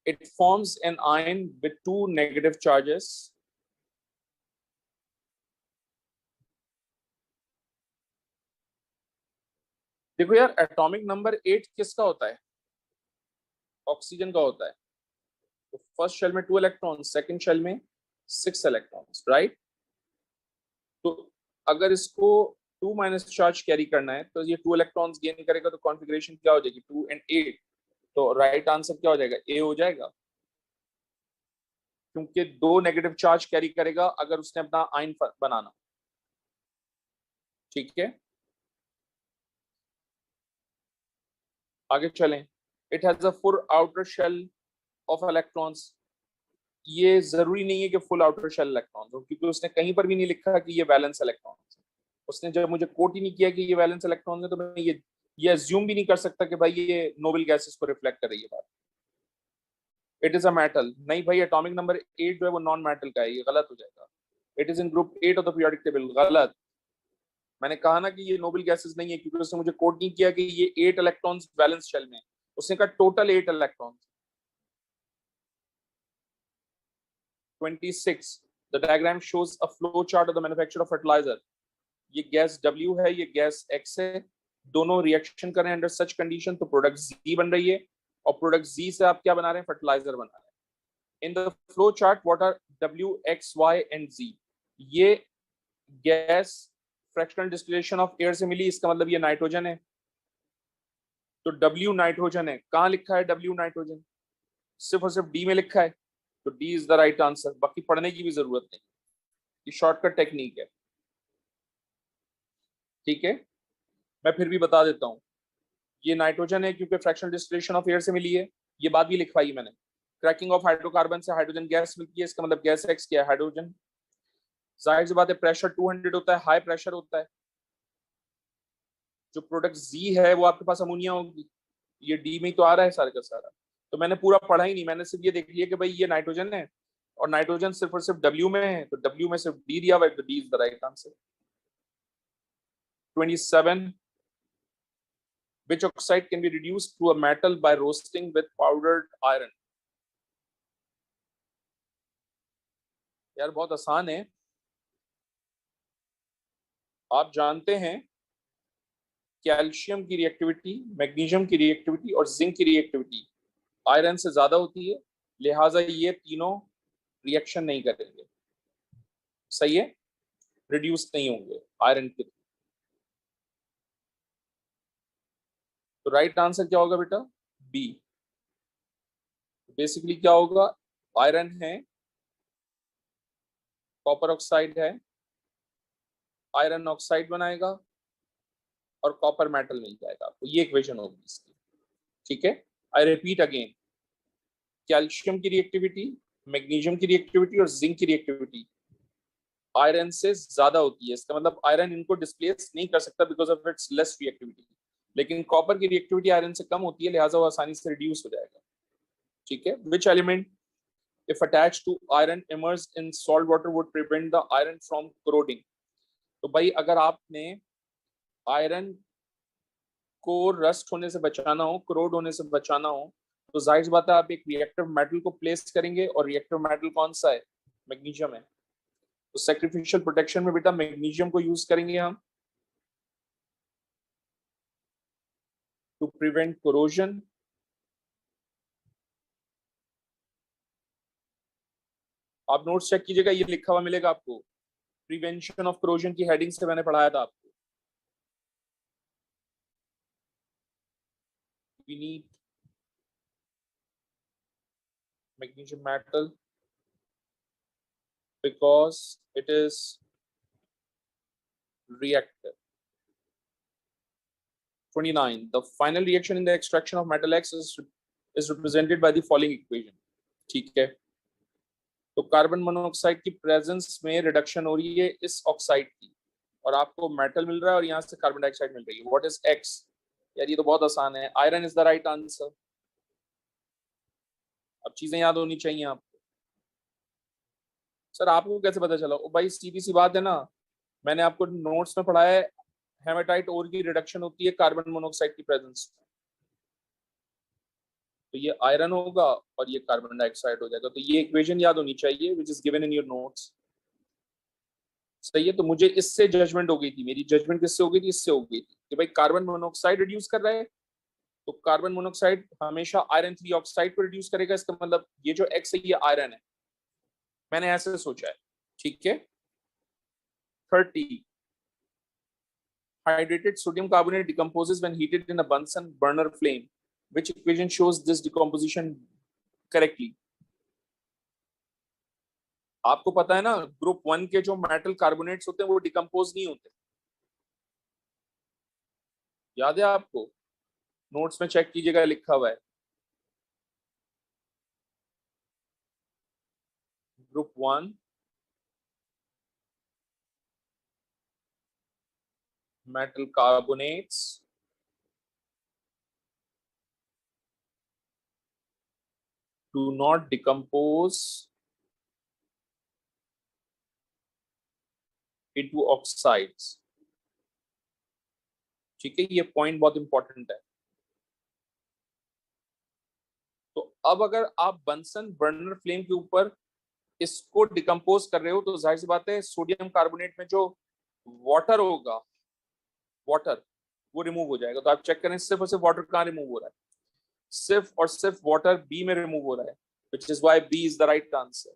It forms an ion with 2 negative charges. देखो यार, एटॉमिक नंबर 8 किसका होता है? ऑक्सीजन का होता है. तो फर्स्ट शेल में 2 इलेक्ट्रॉन, सेकंड शेल में 6 इलेक्ट्रॉन्स, राइट? तो अगर इसको 2 माइनस चार्ज कैरी करना है तो ये 2 इलेक्ट्रॉन्स गेन करेगा, तो कॉन्फ़िगरेशन क्या हो जाएगी? 2 and 8. तो राइट आंसर क्या हो जाएगा? ए हो जाएगा, क्योंकि 2 नेगेटिव चार्ज कैरी करेगा अगर उसने अपना आयन बनाना. ठीक है, आगे चलें. It has a full outer shell of electrons. ये जरूरी नहीं है कि फुल आउटर शेल इलेक्ट्रॉन्स हो, क्योंकि उसने कहीं पर भी नहीं लिखा कि ये वैलेंस इलेक्ट्रॉन्स है. उसने जब मुझे कोट ही नहीं किया कि ये वैलेंस इलेक्ट्रॉन्स है, तो मैं ये अज्यूम भी नहीं कर सकता कि भाई ये नोबल गैसेस को रिफ्लेक्ट कर रही है बात. It is a metal. नहीं भाई, एटॉमिक नंबर 8 जो है वो नॉन मेटल का है, ये गलत हो जाएगा. It is in group 8 of the periodic table. गलत. मैंने कहा ना कि ये नोबल गैसेस नहीं है, क्योंकि उसने मुझे कोट नहीं किया कि ये 8 इलेक्ट्रॉन्स बैलेंस शेल में. उसने कहा total 8 electrons. 26. The diagram shows a flow chart of the manufacture of fertilizer. ये गैस W है, ये गैस X है. दोनों रिएक्शन कर रहे हैं अंडर सच कंडीशन, तो प्रोडक्ट Z बन रही है, और प्रोडक्ट Z से आप क्या बना रहे हैं? फर्टिलाइजर बना रहे हैं. In the flow chart what are W, X, Y and Z? ये gas fractional distillation of air से मिली, इसका मतलब ये नाइट्रोजन है. तो W नाइट्रोजन है, कहाँ लिखा है W नाइट्रोजन? सिर्फ और सिर्फ D में लिखा है, तो D is the right answer. बाकी पढ़ने की भी जरूरत नहीं, ये शॉर्टकट टेक्निक है। ठीक है, मैं फिर भी बता देता हूँ। ये नाइट्रोजन है क्योंकि फ्रैक्शनल डिस्टिलेशन ऑफ एयर से मिली है, ये बात भी लिखवाई मैंने। क्रैकिंग ऑफ हाइड्रोकार्बन से हाइड्रोजन गैस मिलती है, इसका मतलब गैस एक्स क्या है? हाइड्रोजन। जाहिर सी बात है प्रेशर 200 होता है, हाई प्रेशर होता है। जो प्रोडक्ट जी है वो आपके पास अमोनिया होगी, ये डी में ही तो आ रहा है सारा का सारा। तो मैंने पूरा पढ़ा ही नहीं, मैंने सिर्फ ये देख लिया कि भाई ये नाइट्रोजन है और नाइट्रोजन सिर्फ और सिर्फ डब्ल्यू में है, तो डब्ल्यू में सिर्फ डी दिया हुआ है, तो D is the right answer. 27, which oxide can be reduced to a metal by roasting with powdered iron? यार बहुत आसान है, आप जानते हैं कैल्शियम की रिएक्टिविटी, मैग्नीशियम की रिएक्टिविटी और जिंक की रिएक्टिविटी आयरन से ज्यादा होती है, लिहाजा ये तीनों रिएक्शन नहीं करेंगे, सही है, रिड्यूस नहीं होंगे आयरन के। तो राइट आंसर क्या होगा बेटा? बी। बेसिकली क्या होगा? आयरन है, कॉपर ऑक्साइड है, आयरन ऑक्साइड बनाएगा और कॉपर मेटल मिल जाएगा आपको, ये इक्वेशन होगी इसकी। ठीक है, आई रिपीट अगेन, कैल्शियम की रिएक्टिविटी, मैग्नीशियम की रिएक्टिविटी और जिंक की रिएक्टिविटी आयरन से ज्यादा होती है, इसका मतलब आयरन इनको डिस्प्लेस नहीं कर सकता because of its less reactivity. लेकिन कॉपर की रिएक्टिविटी आयरन से कम होती है, लिहाजा वो आसानी से रिड्यूस हो जाएगा। ठीक है, which element if attached to iron immersed in salt water would prevent the iron from corroding? तो भाई अगर आपने आयरन को रस्ट होने से बचाना हो, करोड होने से बचाना हो, तो जाहिर बात है आप एक रिएक्टिव मेटल को प्लेस करेंगे, और रिएक्टिव मेटल कौन सा है? मैग्नीशियम है। तो सैक्रिफिशियल प्रोटेक्शन में बेटा मैग्नीशियम को यूज करेंगे हम टू प्रिवेंट कोरोजन। आप नोट्स चेक कीजिएगा, ये लिखा हुआ मिलेगा आपको, प्रिवेंशन ऑफ कोरोजन की हेडिंग से मैंने पढ़ाया था आपको। We need magnesium metal because it is reactive. 29. The final reaction in the extraction of metal X is represented by the following equation. ठीक है, तो कार्बन मोनोऑक्साइड की प्रेजेंस में रिडक्शन हो रही है इस ऑक्साइड की, और आपको मेटल मिल रहा है और यहाँ से कार्बन डाइऑक्साइड मिल रही है। What is x? यार ये तो बहुत आसान है, iron is the right answer. अब चीजें याद होनी चाहिए आपको। सर आपको कैसे पता चला? ओ भाई सीधी सी बात है ना, मैंने आपको नोट्स में पढ़ाया है, हेमाटाइट ओर की रिडक्शन होती है कार्बन मोनोऑक्साइड की प्रेजेंस में, तो ये आयरन होगा और ये कार्बन डाइऑक्साइड हो जाएगा। तो ये इक्वेशन याद होनी चाहिए which is given in your notes. सही है, तो मुझे इससे जजमेंट हो गई थी, मेरी जजमेंट किससे हो गई थी? इससे हो गई थी कि भाई कार्बन मोनोऑक्साइड रिड्यूस कर रहा है, तो कार्बन मोनोऑक्साइड हमेशा आयरन 3 ऑक्साइड को रिड्यूस करेगा, इसका मतलब ये जो एक्स है ये आयरन है, मैंने ऐसे सोचा है। ठीक है, 30, hydrated sodium carbonate decomposes when heated in a Bunsen burner flame. Which equation shows this decomposition correctly? आपको पता है ना, ग्रुप 1 के जो मेटल कार्बोनेट्स होते हैं वो डिकम्पोज नहीं होते, याद है आपको? नोट्स में चेक कीजिएगा, लिखा हुआ है group 1 metal carbonates do not decompose into oxides। ठीक है, ये पॉइंट बहुत इंपॉर्टेंट है। तो अब अगर आप बंसन बर्नर फ्लेम के ऊपर इसको डिकम्पोज कर रहे हो, तो जाहिर सी बात है सोडियम कार्बोनेट में जो वाटर होगा, वाटर वो रिमूव हो जाएगा। तो आप चेक करें सिर्फ और सिर्फ वाटर कहाँ रिमूव हो रहा है? सिर्फ और सिर्फ वाटर बी में रिमूव हो रहा है, which is why B is the right answer।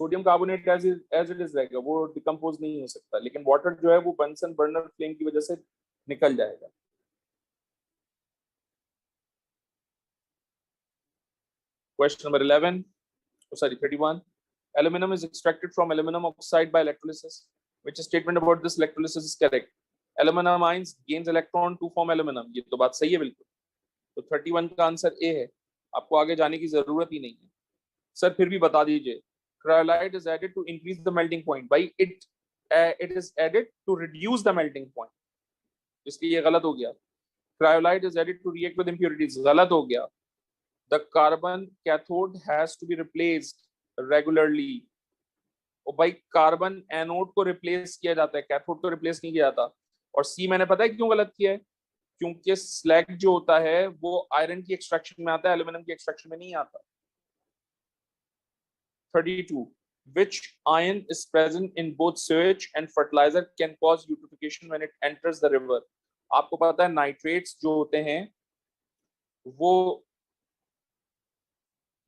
Sodium carbonate as it is रहेगा, वो डिकम्पोज नहीं हो सकता, लेकिन वाटर जो है वो बंसन बर्नर फ्लेम की वजह से निकल जाएगा। Question number 11, oh sorry, 31. Aluminum is extracted from aluminum oxide by electrolysis. Which statement about this electrolysis is correct? Aluminum ions gains electron to form aluminum. ये तो बात सही है बिल्कुल। तो 31 का आंसर ए है, आपको आगे जाने की जरूरत ही नहीं है। सर फिर भी बता दीजिए, cryolite is added to increase the melting point. भाई it is added to reduce the melting point, इसलिए ये गलत हो गया। Cryolite is added to react with impurities, गलत हो गया। The carbon cathode has to be replaced regularly. और भाई कार्बन एनोड को रिप्लेस किया जाता है, कैथोड को रिप्लेस नहीं किया जाता। और सी मैंने पता है क्यों गलत किया है, क्योंकि स्लैग जो होता है वो आयरन की एक्सट्रैक्शन में आता है, एल्यूमिनियम की एक्सट्रैक्शन में नहीं आता। 32. Which ion is present in both sewage and fertilizer can cause eutrophication when it enters the river? आपको पता है नाइट्रेट्स जो होते हैं वो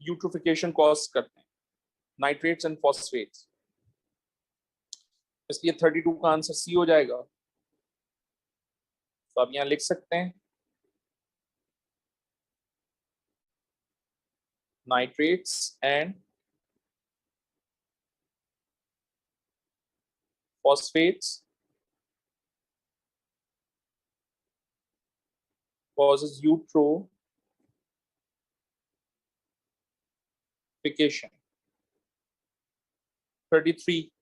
यूट्रोफिकेशन कॉज करते हैं, नाइट्रेट्स एंड फॉस्फेट्स। इसलिए 32 का आंसर सी हो जाएगा। तो आप यहां लिख सकते हैं nitrates and phosphates causes eutrophication. 33.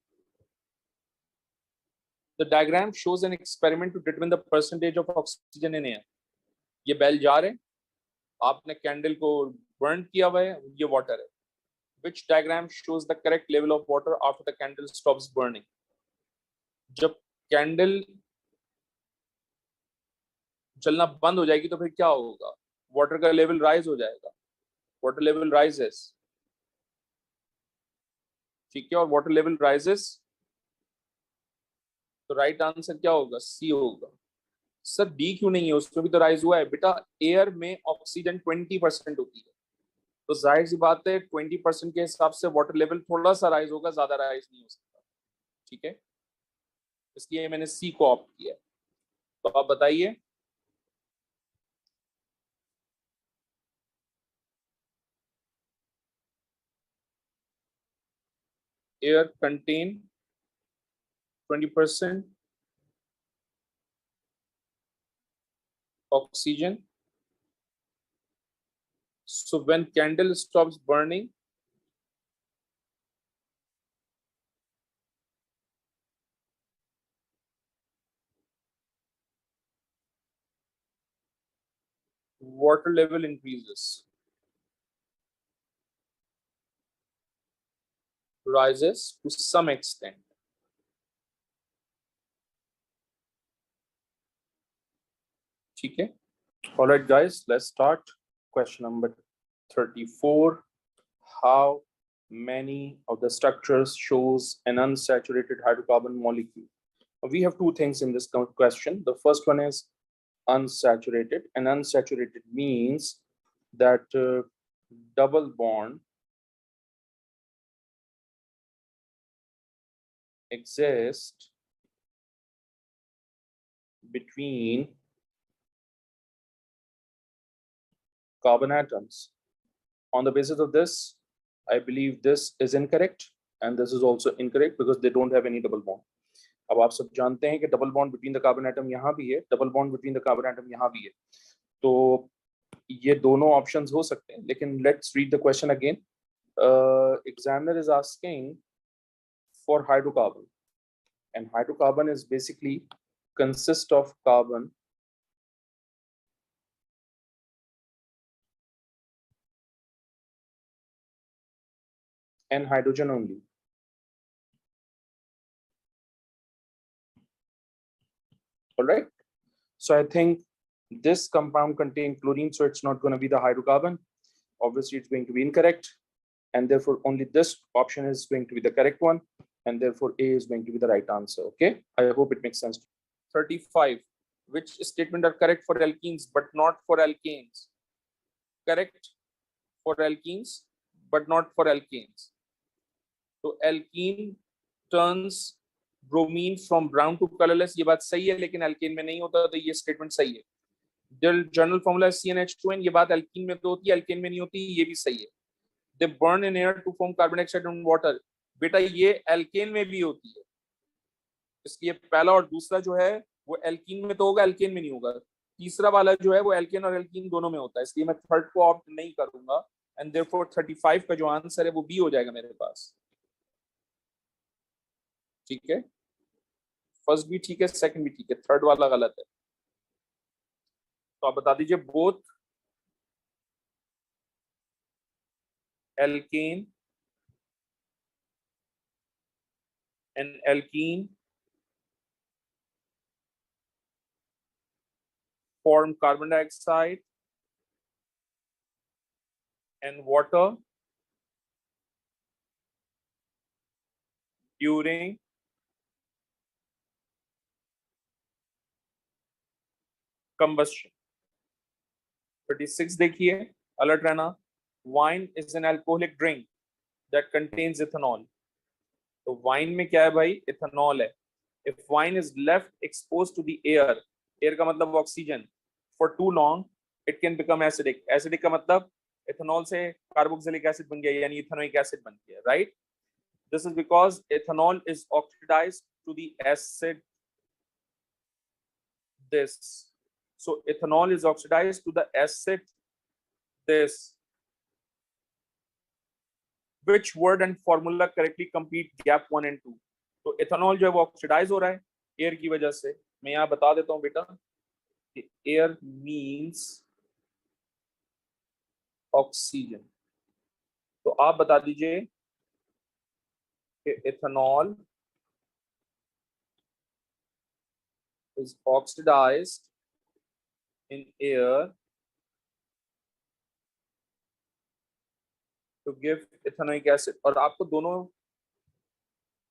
The diagram shows an experiment to determine the percentage of oxygen in air. ये बेल जार है, आपने कैंडल को बर्न किया हुआ है, ये वाटर है। Which diagram shows the correct level of water after the candle stops burning? जब कैंडल जलना बंद हो जाएगी तो फिर क्या होगा? वाटर का लेवल राइज हो जाएगा, वाटर लेवल राइजेस, ठीक है। और वाटर लेवल राइजेस तो राइट आंसर क्या होगा? सी होगा। सर डी क्यों नहीं है? उसमें भी तो राइज हुआ है बेटा। एयर में ऑक्सीजन 20% होती है, तो जाहिर सी बात है 20% के हिसाब से वाटर लेवल थोड़ा सा राइज होगा, ज्यादा राइज नहीं हो सकता, ठीक है। इसलिए मैंने सी को ऑप्ट किया। तो आप बताइए, air contain 20% oxygen, so when candle stops burning, water level increases, rises to some extent. ठीक है। All right, guys, let's start. Question number 34. How many of the structures shows an unsaturated hydrocarbon molecule? We have two things in this question. The first one is unsaturated, and unsaturated means that double bond exists between carbon atoms. On the basis of this, I believe this is incorrect and this is also incorrect because they don't have any double bond. अब आप सब जानते हैं कि double bond between the carbon atom यहाँ भी है, double bond between the carbon atom यहाँ भी है, तो ये दोनों ऑप्शंस हो सकते हैं। लेकिन let's read the question again. Examiner is asking for hydrocarbon, and hydrocarbon is basically consist of carbon and hydrogen only. All right. So I think this compound contains chlorine, so it's not going to be the hydrocarbon. Obviously, it's going to be incorrect, and therefore only this option is going to be the correct one, and therefore A is going to be the right answer. Okay. I hope it makes sense. 35. Which statement are correct for alkenes but not for alkanes? Correct for alkenes but not for alkanes. So alkene turns bromine from brown to colourless, ये बात सही है, लेकिन एल्केन में नहीं होता, तो ये स्टेटमेंट सही है। जनरल फॉर्मूला CnH2n, ये बात एल्कीन में तो होती है, एल्केन में नहीं होती, ये भी सही है। They burn in air to form carbon dioxide and water, बेटा ये एल्केन में भी होती है, इसलिए पहला और दूसरा जो है वो एल्कीन में तो होगा, एल्केन में नहीं होगा। तीसरा वाला जो है वो एल्केन और एल्कीन दोनों में होता है, इसलिए मैं थर्ड को ऑप्ट नहीं करूंगा, एंड देयरफॉर 35 का जो आंसर है वो बी हो जाएगा मेरे पास। ठीक है, फर्स्ट भी ठीक है, सेकंड भी ठीक है, थर्ड वाला गलत है। तो आप बता दीजिए, both alkene and alkene form carbon dioxide and water during combustion। 36 देखिए, अलर्ट रहना। Wine is an alcoholic drink that contains ethanol। तो वाइन में क्या है भाई, इथेनॉल है। If wine is left exposed to the air, air का मतलब oxygen, for too long, it can become acidic। Acidic का मतलब इथेनॉल से कार्बोक्सिलिक एसिड बन गया, यानी इथेनोइक एसिड बन गया, right. This is because ethanol is oxidized to the acid this। So ethanol is oxidized to the acid this। Which word and formula correctly complete gap 1 and 2? तो इथेनॉल जो है वो ऑक्सीडाइज हो रहा है एयर की वजह से। मैं यहाँ बता देता हूँ बेटा, एयर मीन्स ऑक्सीजन। तो आप बता दीजिए कि ethanol is oxidized in air to give ethanoic acid। और आपको दोनों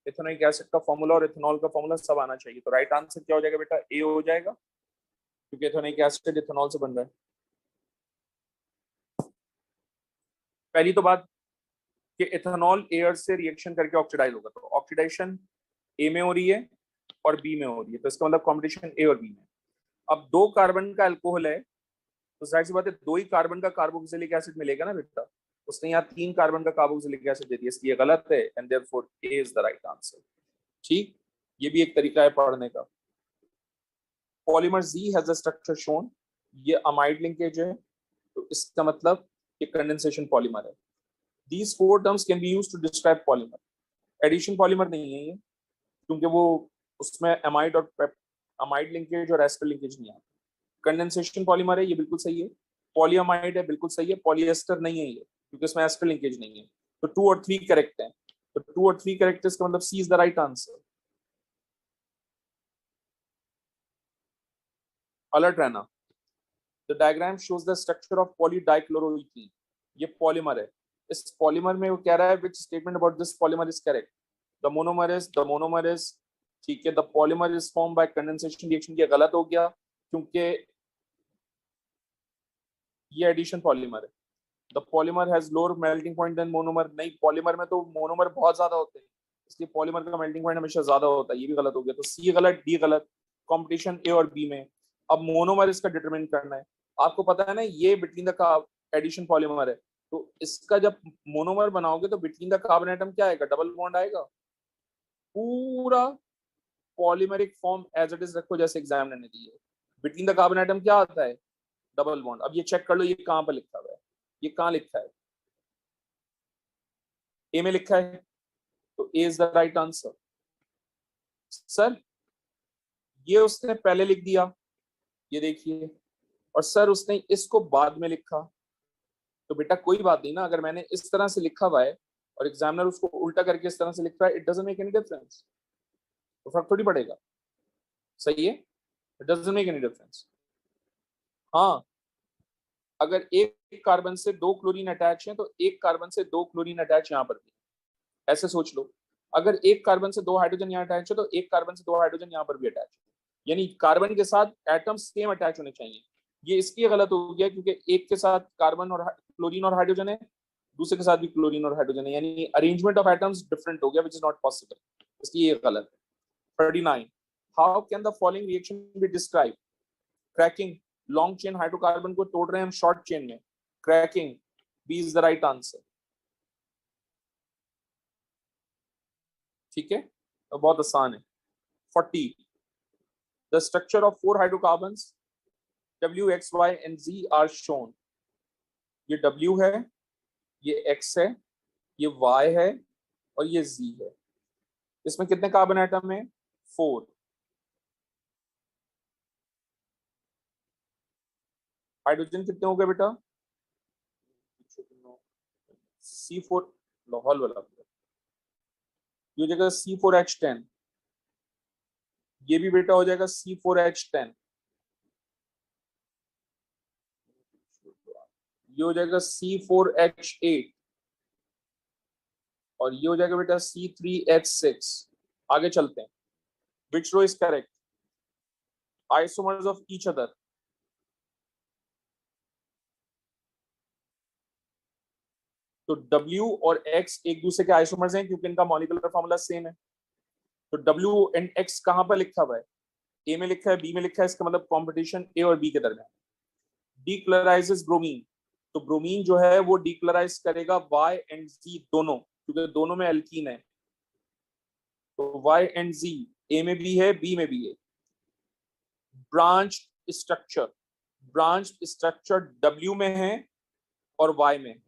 इथेनोइक एसिड का फॉर्मूला और इथेनॉल का फॉर्मूला सब आना चाहिए। तो राइट आंसर क्या हो जाएगा बेटा, ए हो जाएगा, क्योंकि इथेनोइक एसिड इथेनॉल से बन रहा है। पहली तो बात कि इथेनॉल एयर से रिएक्शन करके ऑक्सीडाइज होगा, तो ऑक्सीडेशन ए में हो रही है और बी में हो रही है, तो इसका मतलब कॉम्बिनेशन ए और बी में। अब 2 कार्बन का अल्कोहल है, तो जाहिर सी बात है 2 ही कार्बन का कार्बोक्सिलिक एसिड मिलेगा ना बेटा। उसने यहाँ 3 कार्बन का कार्बोक्सिलिक एसिड दे दिया, इसलिए गलत है, and therefore A is the right answer. ठीक, ये भी एक तरीका है पढ़ने का। Polymer G has a structure shown, ये अमाइड लिंकेज है, तो इसका मतलब ये कंडेंसेशन पॉलीमर है। These 4 terms can be used to describe polymer। Addition polymer नहीं है ये, क्योंकि वो उसमें अमाइड और अमाइड लिंकेज और एस्टर लिंकेज नहीं आता। कंडेंसेशन पॉलीमर है, ये बिल्कुल सही है। पॉलीअमाइड है, बिल्कुल सही है। पॉलीएस्टर नहीं है ये, क्योंकि इसमें एस्टर लिंकेज नहीं है। तो 2 और 3 करेक्ट है, तो 2 और 3 करेक्ट है, इसका मतलब C is the right answer. Alert रहना। The diagram shows the structure of polydichloroethene, ये पॉलीमर है। इस पॉलीमर में वो कह रहा है which statement about this polymer is correct. The monomer is ठीक है। The polymer is form by condensation reaction, ये गलत हो गया, क्योंकि ये एडिशन पॉलीमर है। The polymer has lower melting point than monomer, नहीं, पॉलीमर में तो मोनोमर बहुत ज्यादा होते हैं, इसलिए पॉलीमर का मेल्टिंग पॉइंट हमेशा ज्यादा होता है, ये भी गलत हो गया। तो सी गलत, डी गलत, कॉम्पिटिशन ए और बी में। अब मोनोमर इसका डिटरमिन करना है। आपको पता है ना, ये बिटवीन द एडिशन पॉलीमर है, तो इसका जब मोनोमर बनाओगे तो बिटवीन द कार्बन एटम क्या आएगा, डबल बॉन्ड आएगा। पूरा polymeric form as it is रखो जैसे एग्जामिनर ने दी है। बिटवीन द कार्बन एटम क्या आता है, डबल बॉन्ड। अब ये चेक कर लो, ये कहां पर लिखा हुआ है, ये कहां लिखा है, ए में लिखा है, तो A is the right answer. Sir ये उसने पहले लिख दिया, ये देखिए, और सर उसने इसको बाद में लिखा। तो बेटा कोई बात नहीं ना, अगर मैंने इस तरह से लिखा हुआ है और एग्जामिनर उसको उल्टा करके इस तरह से लिख रहा है, it doesn't make any difference, तो फर्क थोड़ी पड़ेगा। सही है, it doesn't make any difference. हाँ, अगर एक कार्बन से 2 क्लोरीन अटैच है, तो एक कार्बन से 2 क्लोरीन अटैच यहाँ पर भी, ऐसे सोच लो। अगर एक कार्बन से 2 हाइड्रोजन यहाँ अटैच है, तो एक कार्बन से 2 हाइड्रोजन यहाँ पर भी अटैच है, यानी कार्बन के साथ एटम्स सेम अटैच होने चाहिए। ये इसलिए गलत हो गया क्योंकि एक के साथ कार्बन और क्लोरीन और हाइड्रोजन है, दूसरे के साथ भी क्लोरीन और हाइड्रोजन है, यानी अरेंजमेंट ऑफ एटम्स डिफरेंट हो गया, विच इज नॉट पॉसिबल, इसलिए ये गलत है। 39. How can the following reaction be described? Cracking. Long chain hydrocarbon को तोड़ रहे हैं हम शॉर्ट चेन में. Cracking. B is the right answer. ठीक है, तो बहुत आसान है. 40. The structure of 4 hydrocarbons W, X, Y and Z are shown. ये W है, ये X है, ये Y है और ये Z है. इसमें कितने कार्बन एटम है? 4. हाइड्रोजन कितने हो गए बेटा? C4 लाहौल वाला, ये हो जाएगा C4H10. ये भी बेटा हो जाएगा C4H10. ये हो जाएगा C4H8 और ये हो जाएगा बेटा C3H6. आगे चलते हैं. Which row is correct? Isomers of each other. तो W और X एक दूसरे के आइसोमर्स हैं क्योंकि इनका मॉलिक्यूलर फॉर्मूला सेम है. तो W एंड X कहां पर लिखा हुआ है? A में लिखा है, B में लिखा है. इसका मतलब कॉम्पिटिशन A और B के दरमियान. डीक्लोराइजेस ब्रोमीन. तो ब्रोमीन जो है वो डीक्लोराइज करेगा Y एंड Z दोनों, क्योंकि दोनों में एल्कीन है. तो Y एंड Z A में भी है, B में भी है. Branch structure. Branch structure W में है और Y में.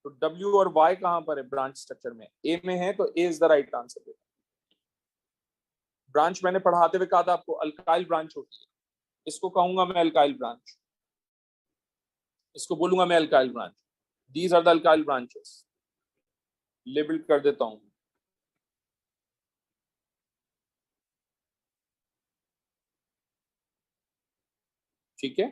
तो W और Y कहां पर है ब्रांच स्ट्रक्चर में? A में है, तो A is the right answer. Branch मैंने पढ़ाते हुए कहा था आपको अल्काइल ब्रांच होती है. इसको कहूंगा मैं अल्काइल ब्रांच, इसको बोलूंगा मैं alkyl branch. These are the alkyl branches. Label कर देता हूं. ठीक है.